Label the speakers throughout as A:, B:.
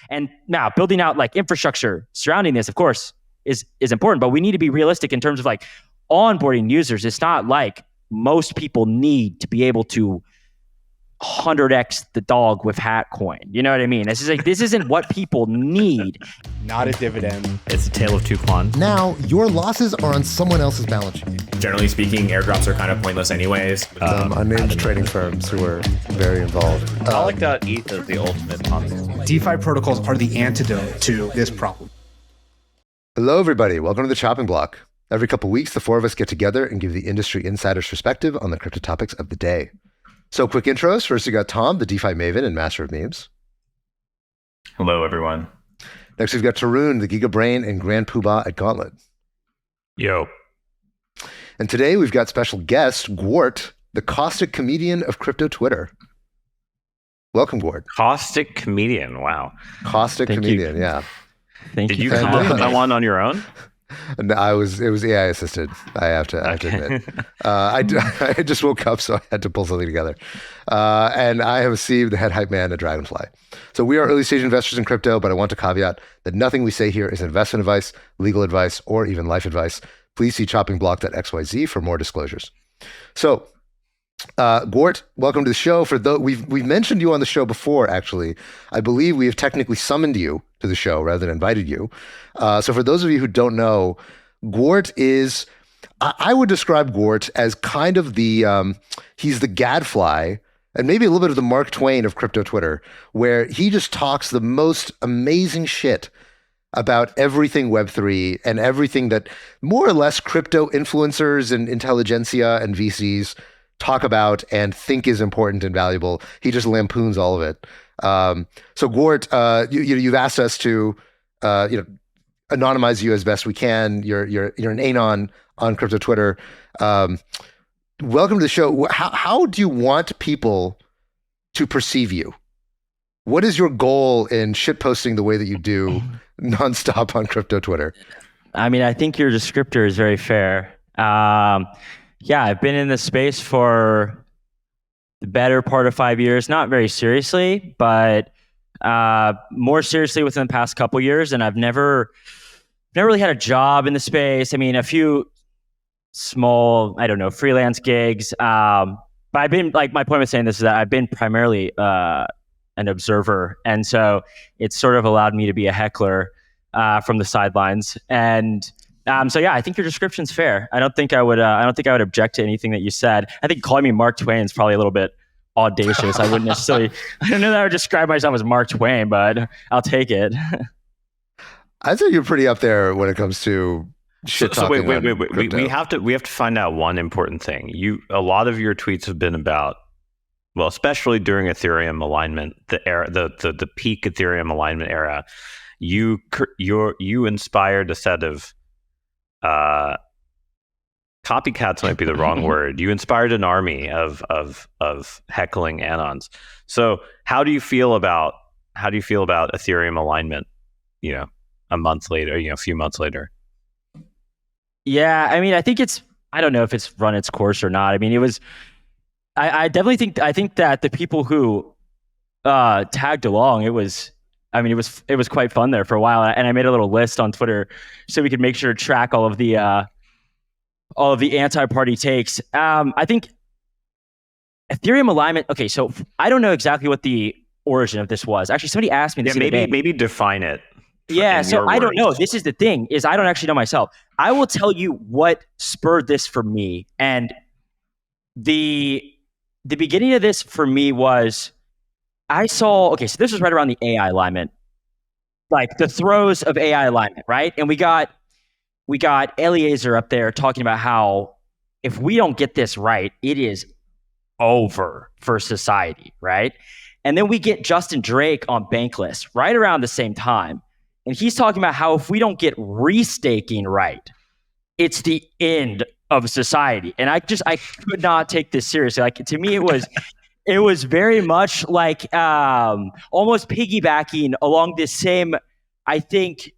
A: And now building out like infrastructure surrounding this, of course, is important, but we need to be realistic in terms of like onboarding users. It's not like most people need to be able to 100x the dog with hat coin. You know what I mean? This isn't what people need.
B: Not a dividend.
C: It's a tale of two clans.
D: Now, your losses are on someone else's balance sheet.
E: Generally speaking, airdrops are kind of pointless anyways.
F: Unnamed trading firms who are very involved.
C: I like that ETH is the ultimate Ponzi.
B: DeFi protocols are the antidote to this problem.
F: Hello, everybody. Welcome to the Chopping Block. Every couple weeks, the four of us get together and give the industry insider's perspective on the crypto topics of the day. So quick intros. First, we got Tom, the DeFi maven and master of memes.
E: Hello, everyone.
F: Next, we've got Tarun, the Giga Brain and Grand Poobah at Gauntlet.
C: Yo.
F: And today, we've got special guest, Gwart, the caustic comedian of crypto Twitter. Welcome, Gwart.
C: Caustic comedian. Wow.
F: Caustic
A: Thank
F: comedian,
A: you.
F: yeah.
A: Thank
C: you come up with that one on your own?
F: And it was AI assisted. I have to admit. I just woke up, so I had to pull something together. And I have Haseeb, the head hype man at Dragonfly. So we are early stage investors in crypto, but I want to caveat that nothing we say here is investment advice, legal advice, or even life advice. Please see choppingblock.xyz for more disclosures. So, Gwart, welcome to the show. We've mentioned you on the show before, actually. I believe we have technically summoned you to the show rather than invited you. So for those of you who don't know, Gwart is, I would describe Gwart as kind of he's the gadfly and maybe a little bit of the Mark Twain of crypto Twitter, where he just talks the most amazing shit about everything Web3 and everything that more or less crypto influencers and intelligentsia and VCs talk about and think is important and valuable. He just lampoons all of it. So Gwart, you've asked us to, anonymize you as best we can. You're an anon on crypto Twitter. Welcome to the show. How do you want people to perceive you? What is your goal in shitposting the way that you do nonstop on crypto Twitter?
A: I mean, I think your descriptor is very fair. Yeah, I've been in this space for the better part of 5 years, not very seriously, but more seriously within the past couple years. And I've never really had a job in the space. I mean, a few small, freelance gigs. But I've been, like, my point of saying this is that I've been primarily an observer. And so it's sort of allowed me to be a heckler from the sidelines. And so yeah, I think your description's fair. I don't think I would object to anything that you said. I think calling me Mark Twain is probably a little bit audacious. I wouldn't necessarily, I don't know that I would describe myself as Mark Twain, but I'll take it.
F: I'd say you're pretty up there when it comes to shit talking.
C: Wait. We have to find out one important thing. A lot of your tweets have been about, well, especially during Ethereum Alignment, the era, the peak Ethereum Alignment era. You inspired a set of copycats might be the wrong word. You inspired an army of heckling anons. So how do you feel about Ethereum Alignment? A month later, a few months later.
A: Yeah, I mean, I don't know if it's run its course or not. I mean, it was. I definitely think that the people who tagged along, it was quite fun there for a while, and I made a little list on Twitter so we could make sure to track all of the anti-party takes. I think Ethereum Alignment. Okay, so I don't know exactly what the origin of this was. Actually, somebody asked me this.
C: Yeah, maybe define it.
A: Yeah, so I don't know. This is the thing: is I don't actually know myself. I will tell you what spurred this for me, and the beginning of this for me was. I saw, okay, so this was right around the AI alignment, like the throes of AI alignment, right? And we got Eliezer up there talking about how if we don't get this right, it is over for society, right? And then we get Justin Drake on Bankless right around the same time. And he's talking about how if we don't get restaking right, it's the end of society. And I could not take this seriously. Like, to me, it was very much like almost piggybacking along this same, I think,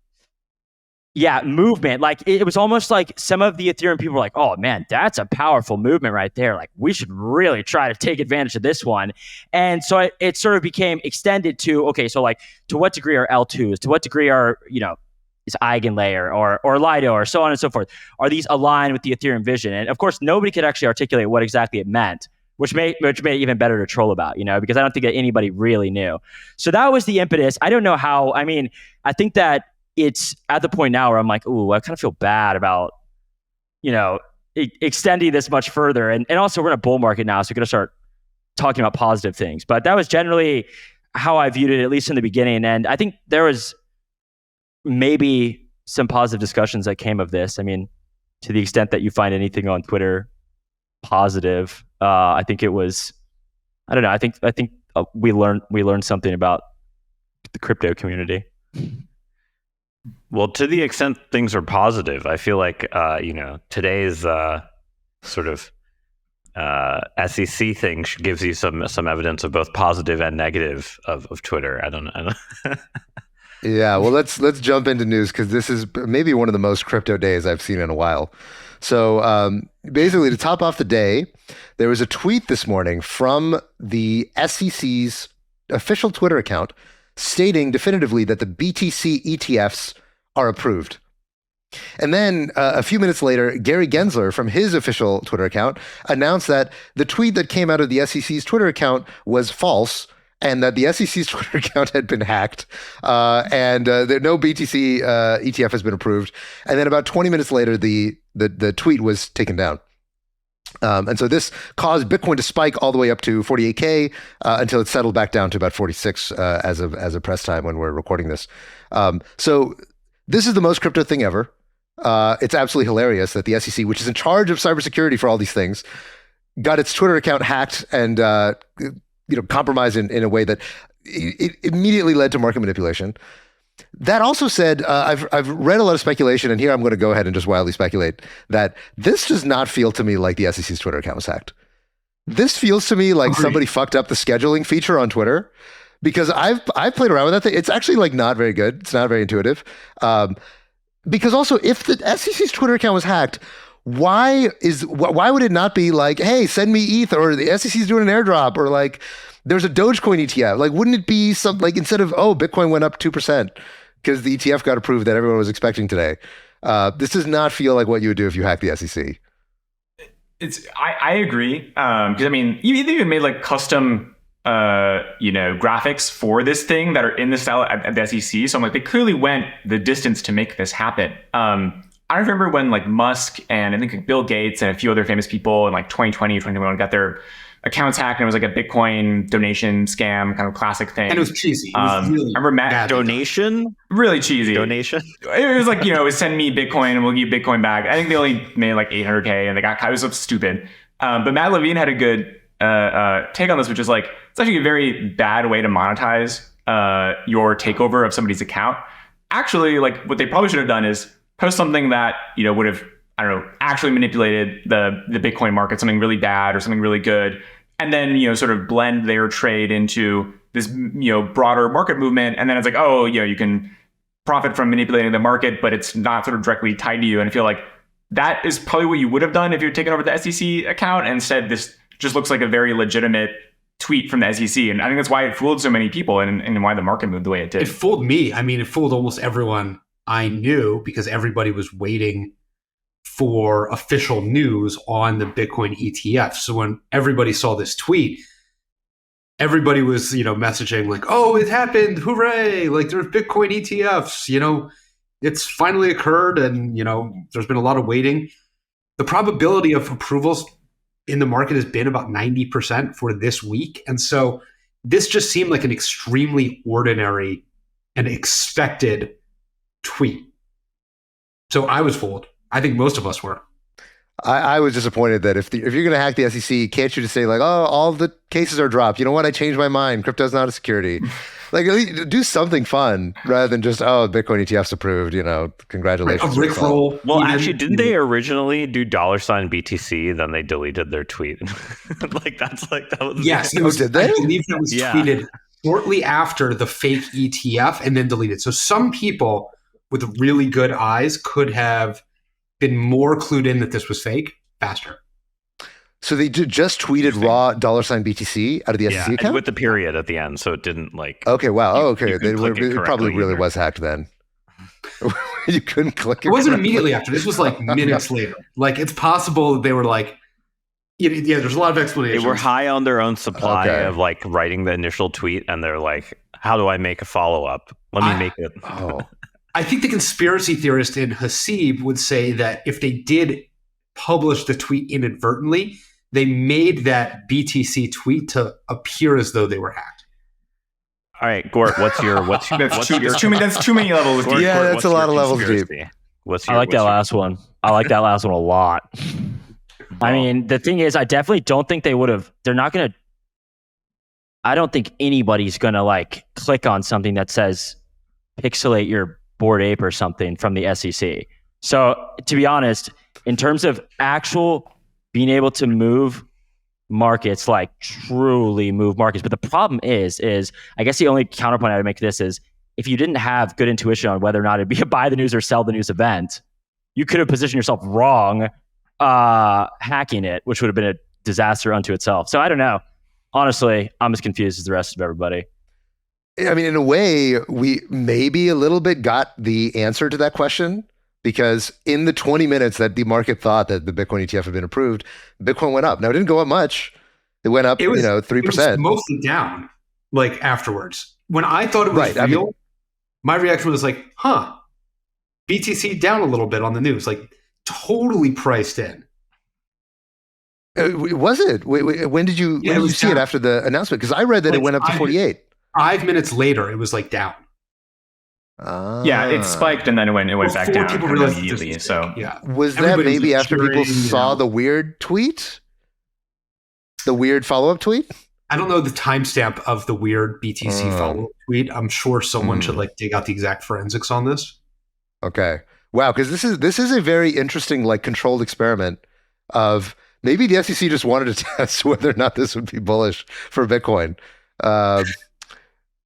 A: Yeah, movement. Like it was almost like some of the Ethereum people were like, "Oh man, that's a powerful movement right there. Like we should really try to take advantage of this one." And so it sort of became extended to, okay, so like to what degree are L2s? To what degree are, is Eigenlayer or Lido or so on and so forth? Are these aligned with the Ethereum vision? And of course, nobody could actually articulate what exactly it meant, which made it even better to troll about, because I don't think that anybody really knew. So that was the impetus. I don't know how. I mean, I think that it's at the point now where I'm like, ooh, I kind of feel bad about, extending this much further. And also we're in a bull market now, so we're going to start talking about positive things. But that was generally how I viewed it, at least in the beginning. And I think there was maybe some positive discussions that came of this. I mean, to the extent that you find anything on Twitter positive, I think it was, I don't know. I think we learned something about the crypto community.
C: Well, to the extent things are positive, I feel like today's sort of SEC thing gives you some evidence of both positive and negative of Twitter. I don't know.
F: Yeah, well, let's jump into news, because this is maybe one of the most crypto days I've seen in a while. So basically, to top off the day, there was a tweet this morning from the SEC's official Twitter account stating definitively that the BTC ETFs are approved. And then a few minutes later, Gary Gensler from his official Twitter account announced that the tweet that came out of the SEC's Twitter account was false, and that the SEC's Twitter account had been hacked, and that no BTC ETF has been approved. And then about 20 minutes later, the tweet was taken down. And so this caused Bitcoin to spike all the way up to 48K until it settled back down to about 46 as of press time when we're recording this. So this is the most crypto thing ever. It's absolutely hilarious that the SEC, which is in charge of cybersecurity for all these things, got its Twitter account hacked and compromised in a way that it immediately led to market manipulation. That also said, I've read a lot of speculation, and here I'm going to go ahead and just wildly speculate that this does not feel to me like the SEC's Twitter account was hacked. This feels to me like somebody fucked up the scheduling feature on Twitter, because I've played around with that thing. It's actually like not very good. It's not very intuitive. Because also, if the SEC's Twitter account was hacked, why would it not be like, hey, send me ETH, or the SEC's doing an airdrop, or like there's a Dogecoin ETF? Like, wouldn't it be something like, instead of, oh, Bitcoin went up 2% because the ETF got approved that everyone was expecting today? This does not feel like what you would do if you hacked the SEC.
G: I agree, because I mean, you even made like custom graphics for this thing that are in the style at the SEC. So I'm like, they clearly went the distance to make this happen. I remember when like Musk and I think like Bill Gates and a few other famous people in like 2020, 2021 got their accounts hacked, and it was like a Bitcoin donation scam, kind of classic thing.
B: And it was cheesy. It was really
G: I remember Matt
C: donation,
G: really cheesy
C: donation.
G: It was like, it was send me Bitcoin and we'll give you Bitcoin back. I think they only made like 800K, and they got, it was so stupid. But Matt Levine had a good take on this, which is like, it's actually a very bad way to monetize your takeover of somebody's account. Actually, like what they probably should have done is post something that, would have, I don't know, actually manipulated the Bitcoin market, something really bad or something really good, and then, sort of blend their trade into this, broader market movement. And then it's like, oh, you can profit from manipulating the market, but it's not sort of directly tied to you. And I feel like that is probably what you would have done if you're taking over the SEC account. And instead, this just looks like a very legitimate tweet from the SEC. And I think that's why it fooled so many people, and why the market moved the way it did.
B: It fooled me. I mean, it fooled almost everyone I knew, because everybody was waiting for official news on the Bitcoin ETF. So when everybody saw this tweet, everybody was, messaging like, oh, it happened. Hooray. Like, there's Bitcoin ETFs, it's finally occurred. And, there's been a lot of waiting. The probability of approvals in the market has been about 90% for this week. And so this just seemed like an extremely ordinary and expected tweet. So I was fooled. I think most of us were.
F: I was disappointed that if you're going to hack the SEC, can't you just say like, oh, all the cases are dropped? You know what? I changed my mind. Crypto's not a security. Like, at least do something fun rather than just, oh, Bitcoin ETF's approved. Congratulations.
B: A Rickroll.
C: Well, actually, didn't they originally do $BTC? Then they deleted their tweet. That was.
B: Yes,
F: did they?
B: I believe that was tweeted shortly after the fake ETF and then deleted. So some people with really good eyes could have been more clued in that this was fake faster.
F: So they just tweeted raw $BTC out of the SEC account?
C: with the period at the end, so it didn't like.
F: Okay, wow. Okay.
C: You couldn't click
F: It probably really
C: either.
F: was hacked then. You couldn't click it.
B: It wasn't
F: correctly.
B: immediately after. This was like minutes later. Like, it's possible that they were like, yeah, there's a lot of
C: They
B: explanations.
C: were high on their own supply
F: Okay.
C: of like writing the initial tweet, and they're like, "How do I make a follow up? Let me make it."
F: Oh.
B: I think the conspiracy theorist in Haseeb would say that if they did publish the tweet inadvertently, they made that BTC tweet to appear as though they were hacked.
C: All right, Gwart, what's your
G: That's too many levels deep.
F: Yeah, that's
C: what's
F: a lot
C: your
F: of levels
C: conspiracy?
A: I like that last one. I like that last one a lot. I mean, the thing is, I definitely don't think they would have. They're not going to. I don't think anybody's going to like click on something that says pixelate your Bored Ape or something from the SEC. So, to be honest, in terms of actual being able to move markets, like truly move markets. But the problem is I guess the only counterpoint I would make to this is if you didn't have good intuition on whether or not it'd be a buy the news or sell the news event, you could have positioned yourself wrong hacking it, which would have been a disaster unto itself. So I don't know. Honestly, I'm as confused as the rest of everybody.
F: I mean, in a way, we maybe a little bit got the answer to that question because in the 20 minutes that the market thought that the Bitcoin ETF had been approved, Bitcoin went up. Now, it didn't go up much. It went up, 3%.
B: It was mostly down, like, afterwards. When I thought it was
F: Right,
B: real, my reaction was like, BTC down a little bit on the news, like totally priced in.
F: Was it? When did you
B: Yeah, it was
F: see it
B: down.
F: after the announcement? Because I read that it
B: Like,
F: went up to 48.
B: 5 minutes later, it was like down.
G: Yeah, it spiked and then it went back
B: Before
G: down
B: people realized this
G: immediately.
B: was
G: So
B: fake. Yeah.
F: Was that
B: Everybody was
F: maybe after people
B: cheering,
F: saw the weird tweet? The weird follow-up tweet?
B: I don't know the timestamp of the weird BTC follow-up tweet. I'm sure someone should like dig out the exact forensics on this.
F: Okay. Wow, because this is a very interesting, like, controlled experiment of maybe the SEC just wanted to test whether or not this would be bullish for Bitcoin.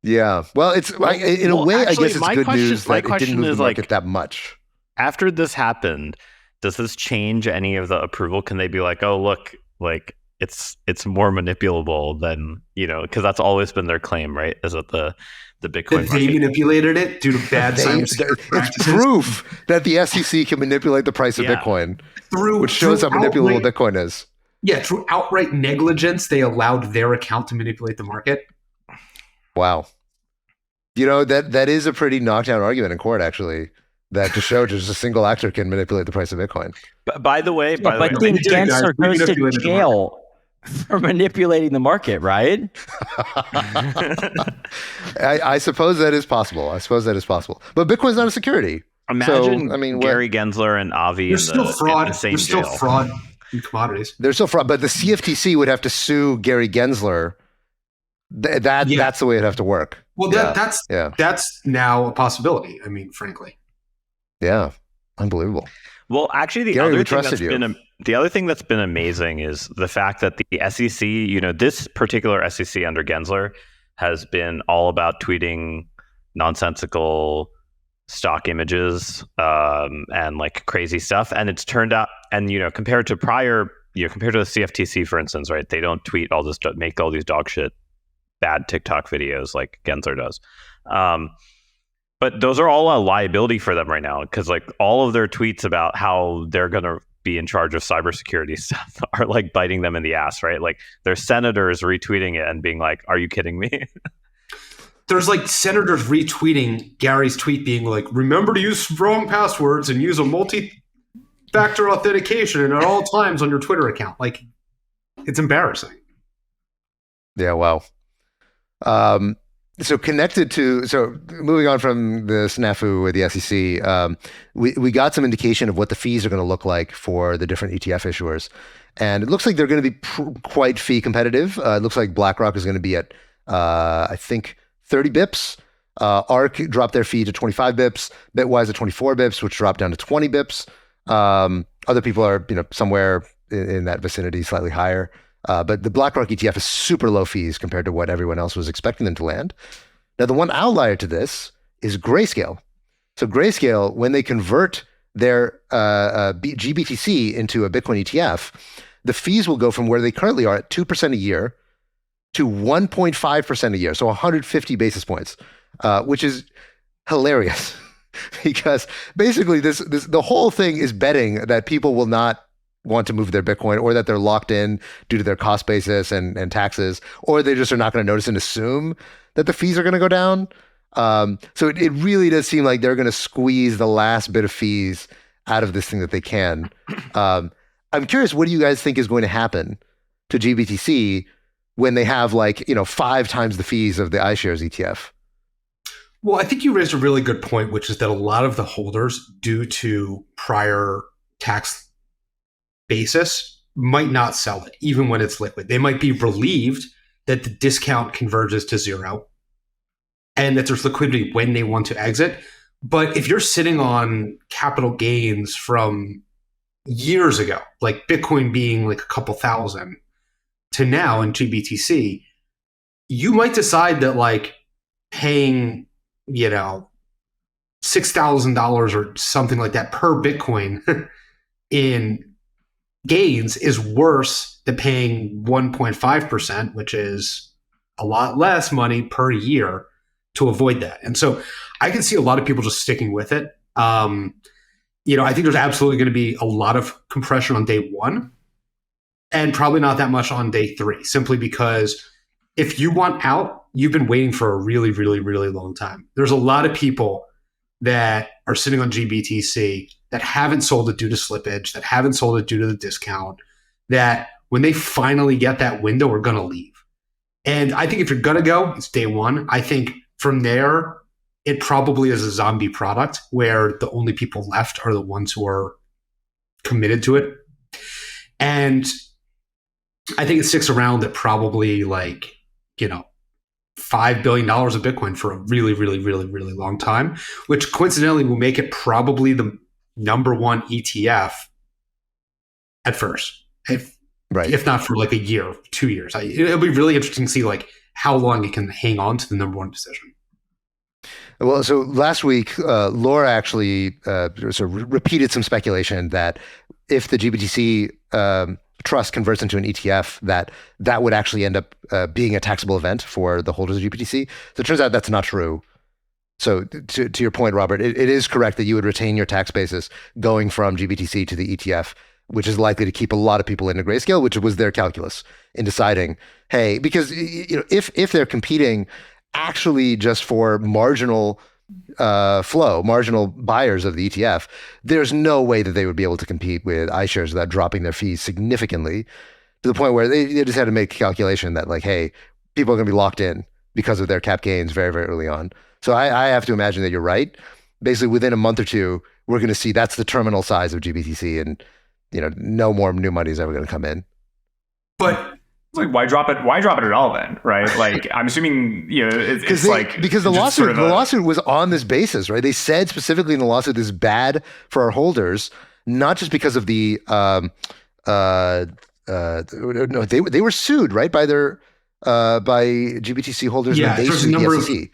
F: Yeah. Well, it's in a way, I
C: actually,
F: guess it's
C: my
F: good
C: question-
F: news
C: my
F: that it didn't
C: question
F: move the
C: is, like,
F: market that much.
C: After this happened, does this change any of the approval? Can they be like, "Oh, look, like it's more manipulable than because that's always been their claim, right? Is that the Bitcoin
B: That they
C: market?"
B: manipulated it due to bad cybersecurity
F: It's
B: practices.
F: proof that the SEC can manipulate the price of
C: Yeah.
F: Bitcoin,
B: Through,
F: which shows how
B: through
F: manipulable
B: outright-
F: Bitcoin is.
B: Yeah, through outright negligence, they allowed their account to manipulate the market.
F: Wow. That is a pretty knockdown argument in court, actually, that to show just a single actor can manipulate the price of Bitcoin.
C: But by the way,
A: But
B: they
A: then
B: did it, guys.
A: Gensler
B: We
A: goes to
B: manipulated the
A: jail for manipulating the market, right?
F: I suppose that is possible. But Bitcoin's not a security.
C: imagine
F: So, I mean,
C: Gary Gensler and Avi
B: There's
C: in
B: still
C: the
B: fraud.
C: same
B: There's still
C: jail.
B: fraud in commodities.
F: There's still fraud, but the CFTC would have to sue Gary Gensler.
B: Yeah.
F: That's the way it'd have to work.
B: Well, that's
F: Yeah.
B: now a possibility. I mean, frankly.
F: Yeah. Unbelievable.
C: Well, actually, the
F: Gary,
C: other
F: we
C: thing
F: trusted
C: the other thing that's been amazing is the fact that the SEC, this particular SEC under Gensler has been all about tweeting nonsensical stock images and like crazy stuff, and it's turned out, and compared to the CFTC, for instance, right? They don't tweet all this, make all these dog shit, bad TikTok videos like Gensler does. But those are all a liability for them right now because like all of their tweets about how they're going to be in charge of cybersecurity stuff are like biting them in the ass, right? Like their senators retweeting it and being like, "Are you kidding me?"
B: There's like senators retweeting Gary's tweet being like, remember to use strong passwords and use a multi-factor authentication at all times on your Twitter account. Like, it's embarrassing.
F: Yeah, wow. So moving on from the snafu with the SEC, we got some indication of what the fees are going to look like for the different ETF issuers. And it looks like they're going to be quite fee competitive. It looks like BlackRock is going to be at, I think, 30 bips. ARK dropped their fee to 25 bips. Bitwise at 24 bips, which dropped down to 20 bips. Other people are, somewhere in that vicinity, slightly higher. But the BlackRock ETF is super low fees compared to what everyone else was expecting them to land. Now, the one outlier to this is Grayscale. So Grayscale, when they convert their GBTC into a Bitcoin ETF, the fees will go from where they currently are at 2% a year to 1.5% a year, so 150 basis points, which is hilarious because basically the whole thing is betting that people will not want to move their Bitcoin, or that they're locked in due to their cost basis and taxes, or they just are not going to notice and assume that the fees are going to go down. So it really does seem like they're going to squeeze the last bit of fees out of this thing that they can. I'm curious, what do you guys think is going to happen to GBTC when they have 5 times the fees of the iShares ETF?
B: Well, I think you raised a really good point, which is that a lot of the holders, due to prior tax basis, might not sell it, even when it's liquid. They might be relieved that the discount converges to zero and that there's liquidity when they want to exit. But if you're sitting on capital gains from years ago, like Bitcoin being like a couple thousand to now in GBTC, you might decide that paying, $6,000 or something like that per Bitcoin in gains is worse than paying 1.5%, which is a lot less money per year, to avoid that. And so I can see a lot of people just sticking with it. I think there's absolutely going to be a lot of compression on day one and probably not that much on day 3, simply because if you want out, you've been waiting for a really, really, really long time. There's a lot of people that are sitting on GBTC that haven't sold it due to slippage, that haven't sold it due to the discount, that when they finally get that window are going to leave. And I think if you're going to go, it's day one. I think from there, it probably is a zombie product where the only people left are the ones who are committed to it. And I think it sticks around at probably $5 billion of Bitcoin for a really, really, really, really long time, which coincidentally will make it probably the number one ETF at first, if not for a year, 2 years. It'll be really interesting to see how long it can hang on to the number one position.
F: Well, so last week, Laura actually sort of repeated some speculation that if the GBTC trust converts into an ETF, that would actually end up being a taxable event for the holders of GBTC. So it turns out that's not true. So to your point, Robert, it is correct that you would retain your tax basis going from GBTC to the ETF, which is likely to keep a lot of people into Grayscale, which was their calculus in deciding, hey, because if they're competing actually just for marginal flow, marginal buyers of the ETF, there's no way that they would be able to compete with iShares without dropping their fees significantly, to the point where they just had to make a calculation that hey, people are going to be locked in because of their cap gains very, very early on. So I have to imagine that you're right. Basically, within a month or two, we're going to see that's the terminal size of GBTC, and no more new money is ever going to come in.
G: But why drop it? Why drop it at all then, right? I'm assuming because
F: the lawsuit was on this basis, right? They said specifically in the lawsuit this is bad for our holders, not just because of the no, they were sued, right, by their by GBTC holders when they sued the SEC.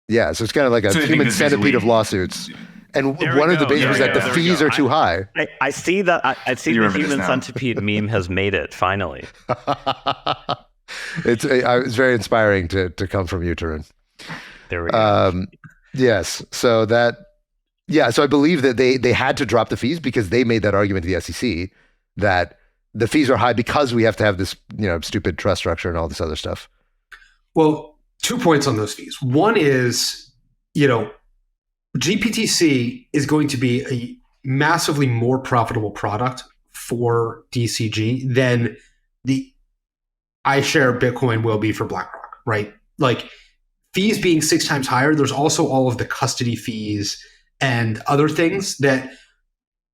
F: Yeah, so it's kind of like a human centipede of lawsuits. And one of the bases was that the fees are too high.
C: I see that. I see the human centipede meme has made it finally.
F: It's very inspiring to come from you, Tarun.
C: There we go.
F: Yes. So so I believe that they had to drop the fees because they made that argument to the SEC that the fees are high because we have to have this stupid trust structure and all this other stuff.
B: Well, 2 points on those fees. One is, GBTC is going to be a massively more profitable product for DCG than the iShare Bitcoin will be for BlackRock, right? Fees being 6 times higher, there's also all of the custody fees and other things that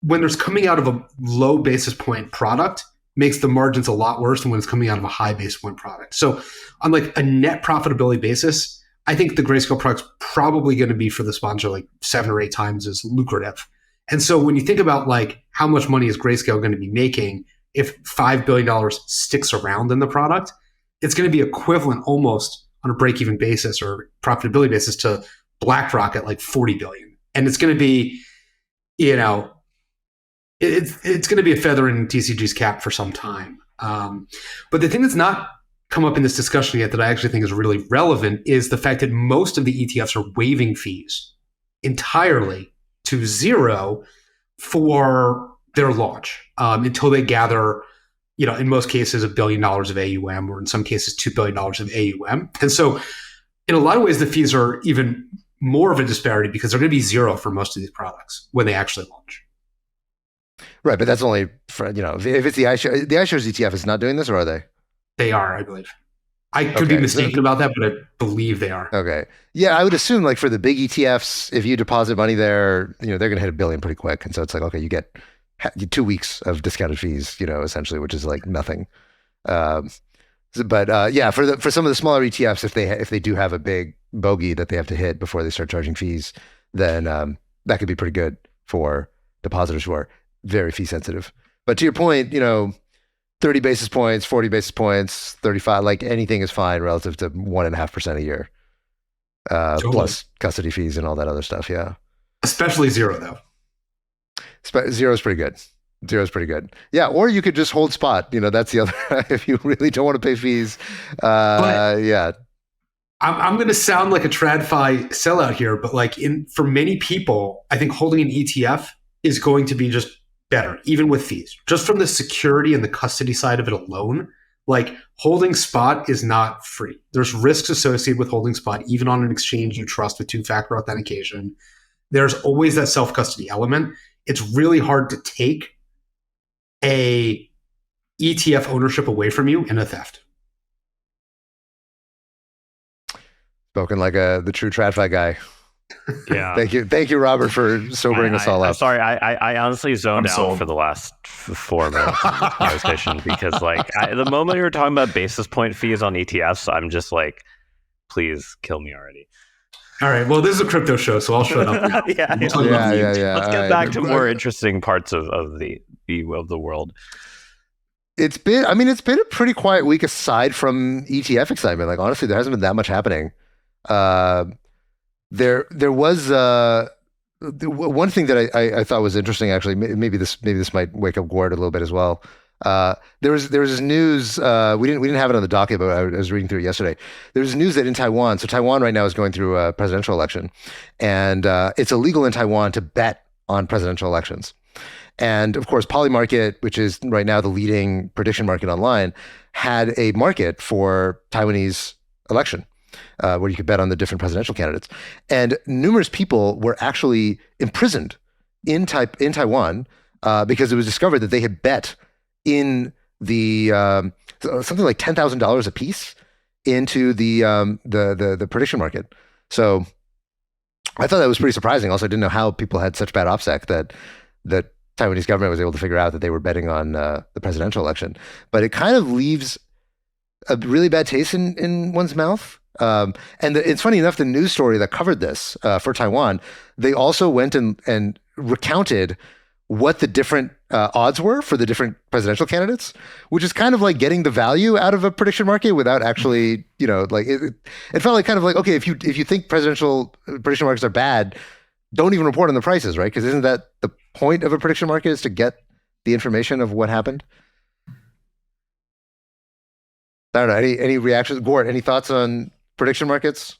B: when there's coming out of a low basis point product makes the margins a lot worse than when it's coming out of a high basis point product. So on a net profitability basis, I think the Grayscale product's probably going to be for the sponsor 7 or 8 times as lucrative. And so when you think about how much money is Grayscale going to be making if $5 billion sticks around in the product, it's going to be equivalent almost on a break-even basis or profitability basis to BlackRock at like 40 billion. And it's going to be, you know, it's going to be a feather in TCG's cap for some time. But the thing that's not come up in this discussion yet that I actually think is really relevant is the fact that most of the ETFs are waiving fees entirely to zero for their launch until they gather, you know, in most cases, $1 billion of AUM, or in some cases, $2 billion of AUM. And so in a lot of ways, the fees are even more of a disparity because they're going to be zero for most of these products when they actually launch.
F: Right, but that's only for, you know, if it's the iShares ETF is not doing this, or are they?
B: They are, I believe. I could be mistaken about that, but I believe they are.
F: Okay. Yeah, I would assume like for the big ETFs, if you deposit money there, you know, they're going to hit $1 billion pretty quick. And so it's like, okay, you get 2 weeks of discounted fees, you know, essentially, which is like nothing. But yeah, for some of the smaller ETFs, if they do have a big bogey that they have to hit before they start charging fees, then that could be pretty good for depositors who are very fee sensitive. But to your point, you know, 30 basis points, 40 basis points, 35, like anything is fine relative to 1.5% a year,
B: Totally.
F: plus custody fees and all that other stuff. Yeah.
B: Especially zero, though.
F: Zero is pretty good. Zero is pretty good. Yeah. Or you could just hold spot. You know, that's the other, if you really don't want to pay fees. Yeah.
B: I'm going to sound like a TradFi sellout here, but like for many people, I think holding an ETF is going to be just better, even with fees. Just from the security and the custody side of it alone, like holding spot is not free. There's risks associated with holding spot, even on an exchange you trust with two-factor authentication. There's always that self-custody element. It's really hard to take a ETF ownership away from you in a theft.
C: Spoken like the true TradFi guy.
F: Yeah. Thank you, Robert, for sobering us all up.
C: I'm sorry, I honestly zoned out for the last 4 minutes of the conversation because, like, the moment you were talking about basis point fees on ETFs, I'm just like, please kill me already.
B: All right. Well, this is a crypto show, so I'll shut up.
F: Yeah.
C: Let's get back to more interesting parts of the world.
F: It's been a pretty quiet week aside from ETF excitement. Like, honestly, there hasn't been that much happening. There was one thing that I thought was interesting. Actually, maybe this might wake up Gwart a little bit as well. There was this news. We didn't have it on the docket, but I was reading through it yesterday. There was news that in Taiwan, so Taiwan right now is going through a presidential election, and it's illegal in Taiwan to bet on presidential elections. And of course, PolyMarket, which is right now the leading prediction market online, had a market for Taiwanese election. Where you could bet on the different presidential candidates. And numerous people were actually imprisoned in Taiwan because it was discovered that they had bet in the something like $10,000 a piece into the prediction market. So I thought that was pretty surprising. Also, I didn't know how people had such bad OPSEC that Taiwanese government was able to figure out that they were betting on the presidential election. But it kind of leaves a really bad taste in one's mouth. It's funny enough, the news story that covered this for Taiwan, they also went and recounted what the different odds were for the different presidential candidates, which is kind of like getting the value out of a prediction market without actually, you know, like it felt like kind of like, okay, if you think presidential prediction markets are bad, don't even report on the prices, right? Because isn't that the point of a prediction market, is to get the information of what happened? I don't know. Any reactions? Gwart, any thoughts on prediction markets?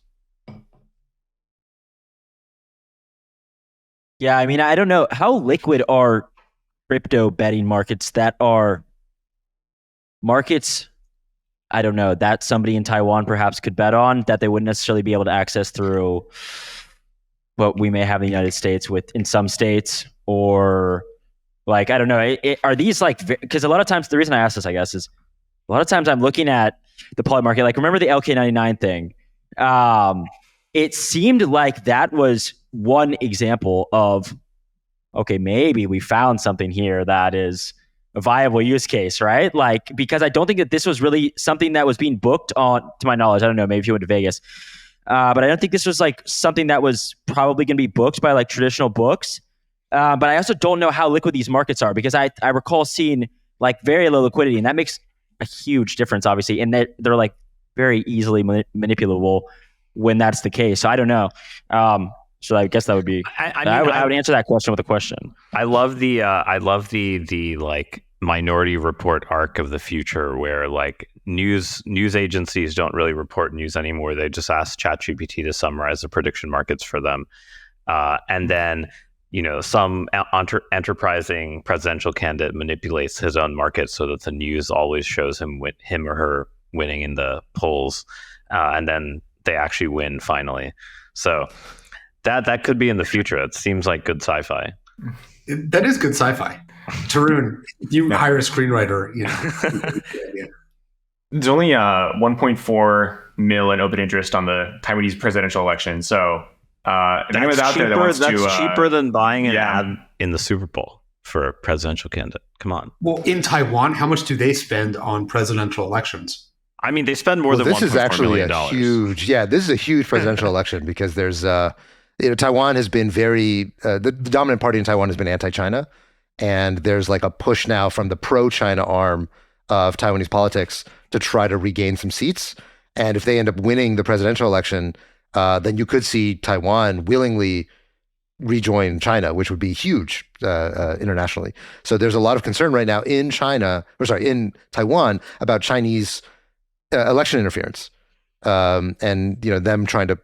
A: Yeah, I mean, I don't know. How liquid are crypto betting markets that are markets, I don't know, that somebody in Taiwan perhaps could bet on that they wouldn't necessarily be able to access through what we may have in the United States in some states, or like, I don't know. Are these like, because a lot of times, the reason I ask this, I guess, is a lot of times I'm looking at the PolyMarket, like remember the LK99 thing? It seemed like that was one example of, okay, maybe we found something here that is a viable use case, right? Like, because I don't think that this was really something that was being booked on, to my knowledge. I don't know, maybe if you went to Vegas. But I don't think this was like something that was probably going to be booked by like traditional books. But I also don't know how liquid these markets are, because I recall seeing like very low liquidity, and that makes a huge difference, obviously, and they're like very easily manipulable. when that's the case. So I don't know. So I guess that would be. I would answer that question with a question.
C: I love the like Minority Report arc of the future, where like news agencies don't really report news anymore. They just ask ChatGPT to summarize the prediction markets for them, and then some enterprising presidential candidate manipulates his own market so that the news always shows him or her winning in the polls, and then they actually win finally. So. That could be in the future. It seems like good sci-fi.
B: That is good sci-fi. Tarun, you hire a screenwriter,
G: There's only 1.4 mil in open interest on the Taiwanese presidential election. So if anyone's out there that wants to...
C: That's cheaper than buying an ad in the Super Bowl for a presidential candidate. Come on.
B: Well, in Taiwan, how much do they spend on presidential elections?
C: I mean, they spend more than $1.4 million.
F: This is actually a huge... Yeah, this is a huge presidential election because there's... Taiwan has been very, the dominant party in Taiwan has been anti-China. And there's like a push now from the pro-China arm of Taiwanese politics to try to regain some seats. And if they end up winning the presidential election, then you could see Taiwan willingly rejoin China, which would be huge internationally. So there's a lot of concern right now in Taiwan about Chinese election interference. And them trying to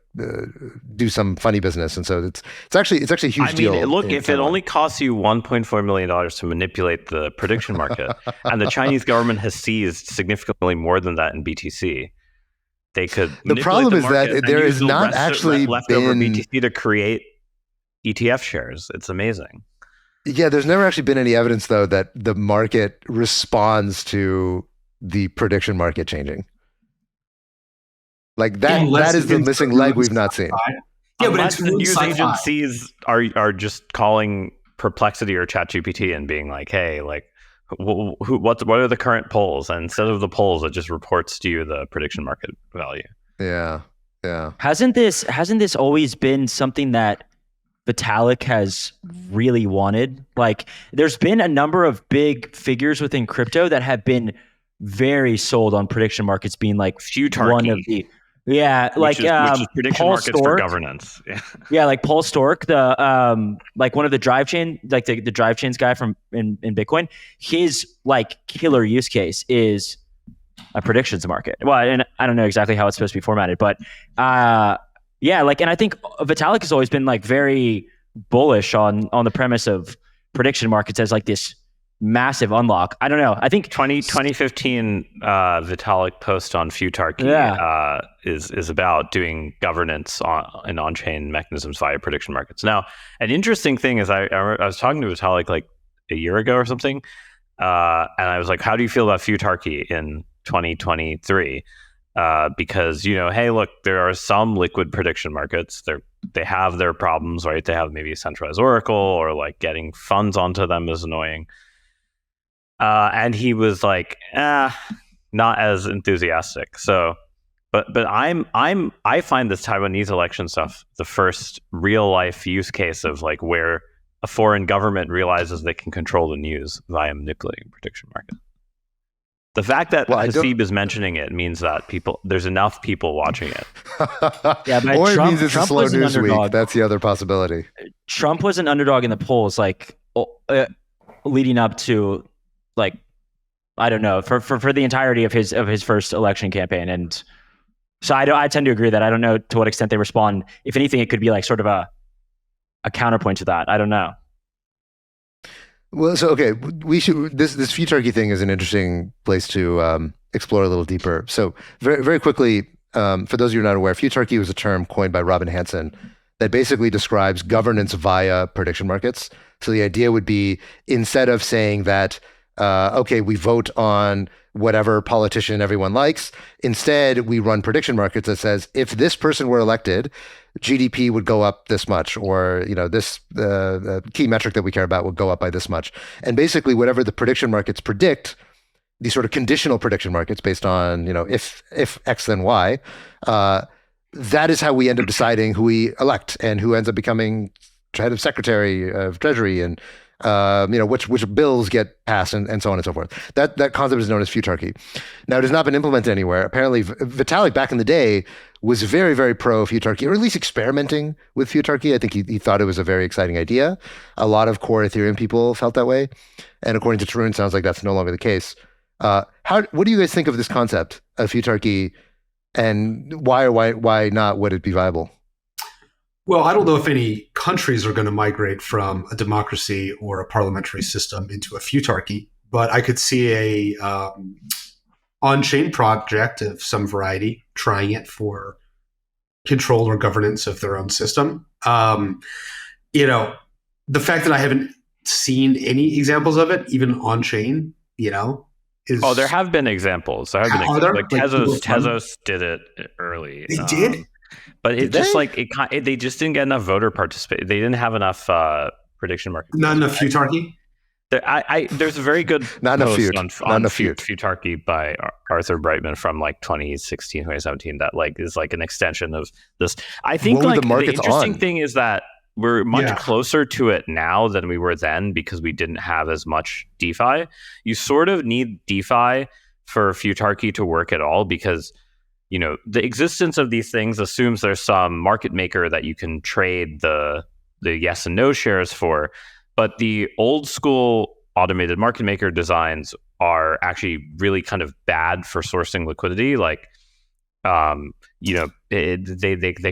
F: do some funny business, and so it's actually a huge deal.
C: Look, if it only costs you $1.4 million to manipulate the prediction market, and the Chinese government has seized significantly more than that in BTC, they could.
F: The problem is that there is not actually
C: leftover
F: been
C: BTC to create ETF shares. It's amazing.
F: Yeah, there's never actually been any evidence though that the market responds to the prediction market changing. Like that is the missing leg we've not seen.
B: Yeah, but
C: unless
B: it's
C: the news
B: sci-fi.
C: agencies are just calling Perplexity or ChatGPT and being like, "Hey, like, what are the current polls?" And instead of the polls, it just reports to you the prediction market value.
F: Yeah.
A: Hasn't this always been something that Vitalik has really wanted? Like, there's been a number of big figures within crypto that have been very sold on prediction markets being like
C: futarchy.
A: One of the which
C: is prediction
A: Paul
C: markets
A: Stork,
C: for governance.
A: Yeah, like Paul Stork, the like one of the drive chain, like the drive chains guy from in Bitcoin. His like killer use case is a predictions market. Well, and I don't know exactly how it's supposed to be formatted, but yeah, like, and I think Vitalik has always been like very bullish on the premise of prediction markets as like this massive unlock. I don't know. I think
C: 2015 Vitalik post on futarchy is about doing governance and on-chain mechanisms via prediction markets. Now, an interesting thing is I was talking to Vitalik like a year ago or something, and I was like, "How do you feel about futarchy in 2023?" Because hey, look, there are some liquid prediction markets. They have their problems, right? They have maybe a centralized oracle, or like getting funds onto them is annoying. And he was like, not as enthusiastic. So, but I find this Taiwanese election stuff the first real life use case of like where a foreign government realizes they can control the news via manipulating prediction market. The fact that Haseeb is mentioning it means that there's enough people watching it.
A: Yeah, but
F: or
A: Trump,
F: it means it's
A: Trump
F: a slow
A: was an
F: news week.
A: underdog.
F: That's the other possibility.
A: Trump was an underdog in the polls, like leading up to, like, I don't know, for the entirety of his first election campaign, and so I tend to agree that I don't know to what extent they respond. If anything, it could be like sort of a counterpoint to that. I don't know.
F: Well, so okay, we should. This futarchy thing is an interesting place to explore a little deeper. So very very quickly, for those of you who are not aware, futarchy was a term coined by Robin Hanson that basically describes governance via prediction markets. So the idea would be, instead of saying that, okay, we vote on whatever politician everyone likes, instead we run prediction markets that says, if this person were elected, GDP would go up this much, or this key metric that we care about would go up by this much. And basically whatever the prediction markets predict, these sort of conditional prediction markets based on, if X then Y, that is how we end up deciding who we elect and who ends up becoming head of Secretary of Treasury and which bills get passed and so on and so forth. That concept is known as futarchy. Now, it has not been implemented anywhere. Apparently, Vitalik back in the day was very, very pro futarchy, or at least experimenting with futarchy. I think he thought it was a very exciting idea. A lot of core Ethereum people felt that way. And according to Tarun, sounds like that's no longer the case. What do you guys think of this concept of futarchy, and why not would it be viable?
B: Well, I don't know if any countries are going to migrate from a democracy or a parliamentary system into a futarchy, but I could see a on-chain project of some variety trying it for control or governance of their own system. The fact that I haven't seen any examples of it, even on-chain, is...
C: Oh, there have been examples. Like Tezos did it early.
B: They did?
C: But it they just didn't get enough voter participation. They didn't have enough prediction market.
B: Not enough futarchy?
C: There's a very good
F: not
C: post
F: enough
C: on
F: fut.
C: futarchy by Arthur Brightman from 2016, 2017 that is an extension of this. I think the interesting thing is that we're much closer to it now than we were then because we didn't have as much DeFi. You sort of need DeFi for futarchy to work at all because the existence of these things assumes there's some market maker that you can trade the yes and no shares for. But the old school automated market maker designs are actually really kind of bad for sourcing liquidity. They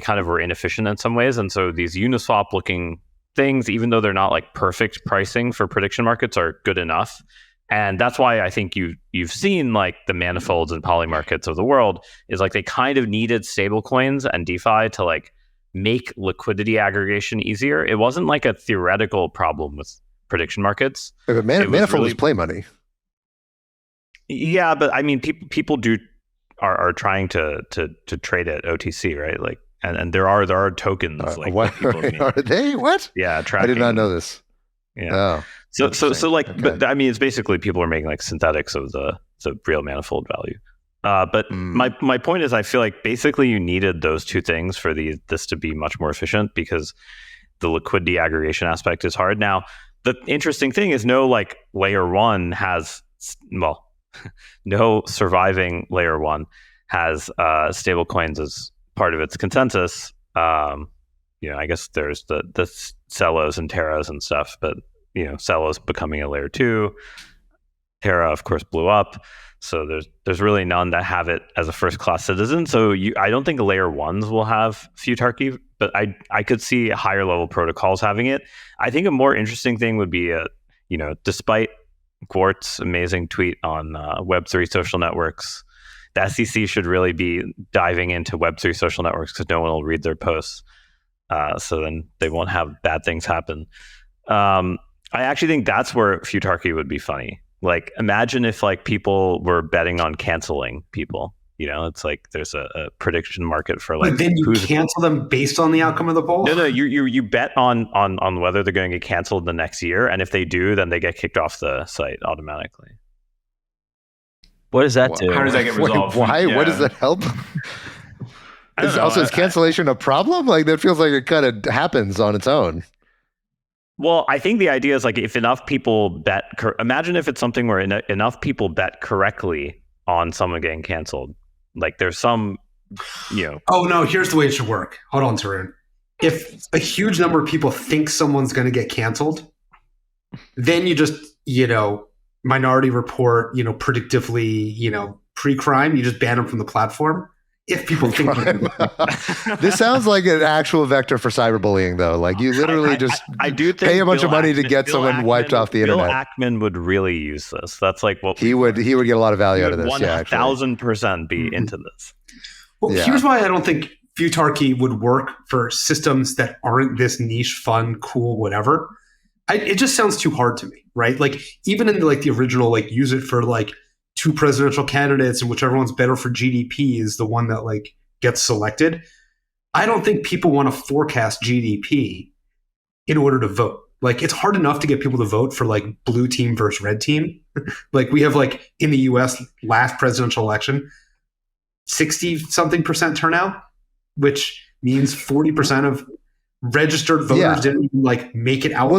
C: kind of were inefficient in some ways. And so these Uniswap looking things, even though they're not perfect pricing for prediction markets, are good enough. And that's why I think you've seen the Manifolds and PolyMarkets of the world is they kind of needed stable coins and DeFi to make liquidity aggregation easier. It wasn't a theoretical problem with prediction markets.
F: But Manifold is play money.
C: Yeah, but I mean, people are trying to trade at OTC, right? And there are tokens.
F: What are they? What?
C: Yeah, tracking.
F: I did not know this.
C: Yeah.
F: Oh.
C: Okay. But I mean, it's basically people are making synthetics of the real manifold value. But my point is, I feel basically you needed those two things for this to be much more efficient because the liquidity aggregation aspect is hard. Now, the interesting thing is no layer one has, no surviving layer one has stable coins as part of its consensus. I guess there's the Celos and Terras and stuff, but Celos becoming a layer 2. Terra, of course, blew up. So there's really none that have it as a first class citizen. So I don't think layer 1s will have futarchy, but I could see higher level protocols having it. I think a more interesting thing would be despite Gwart's amazing tweet on Web3 social networks, the SEC should really be diving into Web3 social networks because no one will read their posts. So then they won't have bad things happen. I actually think that's where futarchy would be funny. Imagine if people were betting on canceling people. It's there's a prediction market for
B: But then you cancel them based on the outcome of the poll?
C: No, you bet on whether they're going to get canceled the next year, and if they do, then they get kicked off the site automatically.
A: What does that do?
G: How does that get resolved?
F: Why? Yeah. What does that help? Is cancellation a problem? That feels like it kind of happens on its own.
C: Well, I think the idea is if enough people bet. Imagine if it's something where enough people bet correctly on someone getting canceled. There's some,
B: Oh no! Here's the way it should work. Hold on, Tarun. If a huge number of people think someone's going to get canceled, then you just minority report predictively pre-crime. You just ban them from the platform. If people think
F: this sounds like an actual vector for cyberbullying, though. You literally
C: I do think
F: pay a bunch of money to get someone wiped off the internet.
C: Bill Ackman would really use this. That's what
F: he would get a lot of value out of this.
C: 1,000% be into this.
B: Well, here's why I don't think futarchy would work for systems that aren't this niche, fun, cool, whatever. It just sounds too hard to me, right? Even in the original use it for two presidential candidates and whichever one's better for GDP is the one that gets selected. I don't think people want to forecast GDP in order to vote. It's hard enough to get people to vote for blue team versus red team. We have in the US last presidential election, 60-something% turnout, which means 40% of registered voters didn't even make it out.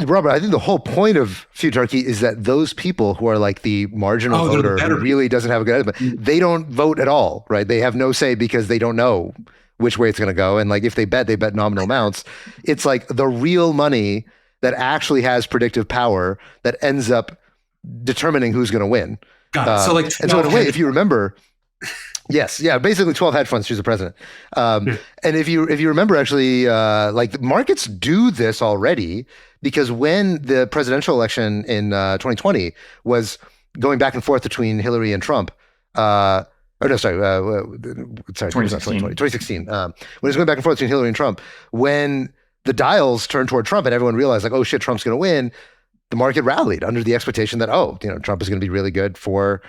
F: Robert, I think the whole point of futarchy is that those people who are like the marginal voter who really doesn't have a good estimate, they don't vote at all, right? They have no say because they don't know which way it's going to go. And like if they bet nominal amounts. It's like the real money that actually has predictive power that ends up determining who's going to win.
B: Got it. So like,
F: and so in a way, if you remember, yes, yeah, basically 12 hedge funds choose the president. And if you remember, actually, like the markets do this already, because when the presidential election in 2020 was going back and forth between Hillary and Trump, 2016. When it was going back and forth between Hillary and Trump, when the dials turned toward Trump and everyone realized like, oh shit, Trump's going to win, the market rallied under the expectation that, Trump is going to be really good for